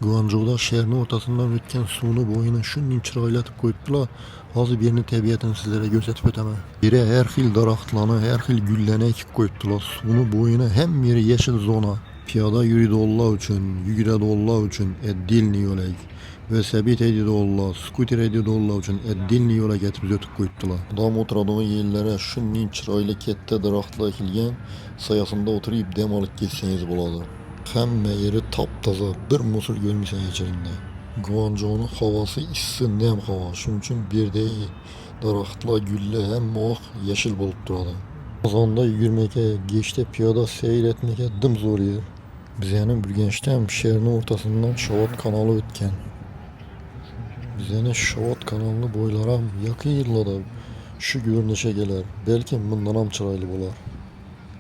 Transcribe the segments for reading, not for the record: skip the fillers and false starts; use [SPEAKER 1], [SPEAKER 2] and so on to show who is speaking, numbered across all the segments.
[SPEAKER 1] Guangzhou'da şehrin ortasından ötken suvni boyuna shunday chiroylatib qo'yibdilar. Hozir birini tabiatini sizlarga ko'rsatib o'taman. Biri har xil daraxtlarni, har xil gullarni ekib qo'yibdilar. Suvni bo'yini hamma yeri yeşil zona. Piyoda yuradiganlar uchun, yuguradiganlar uchun отдельный yo'lak. Velosiped haydaydiganlar, skuter haydaydiganlar uchun отдельный yo'lak etib o'tib qo'yibdilar. Odam o'tiradigan yerlari shunday chiroyli katta daraxtlar ekilgan, soyasida o'tirib dam olib ketsangiz bo'ladi. Hamma yeri taptaza, bir musor görmeysen içerisinde. Guangzhou'nun havası issiq nem hava. Shuning uchun bu yerda daraxtlar, gullar hamma yeşil bo'lib turadi. Qozonda yugurmakka, geçte piyoda seyir etmekka dim zo'r yer. Bizani Urganchda ham sherning o'rtasidan Shovot kanali o'tgan. Bizani Shovot kanalini bo'ylari ham yaqin yillarda shu ko'rinishga kelar. Balki bundan ham chiroyli bo'lar.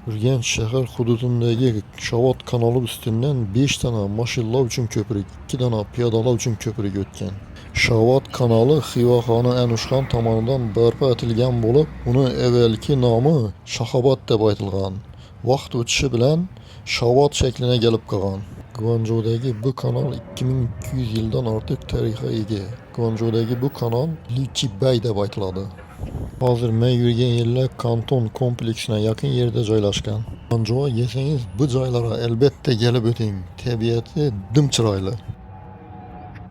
[SPEAKER 1] Urganch shahar hududundagi Shovot kanali ustidan 5 tane mashinalar uchun ko'prik, 2 tane piyodalar uchun ko'prik o'tgan. Shovot kanali Xiva xoni Anushxon tomonidan barpo etilgan bo'lib, uni avvalgi nomi Shahabod deb aytilgan. Vaqt o'tishi bilan Shovot shakliga kelib qolgan. Guangzhou'dagi bu kanal 2200 yildan ortiq tarixga ega. Guangzhou'dagi bu kanal Liqibay deb aytiladi. Hozir men yurgan yerlar kanton kompleksine yaqin yerda joylashgan. Guangzhouga kelsangiz bu joylarga albatta kelib o'ting. Tabiati dim chiroyli.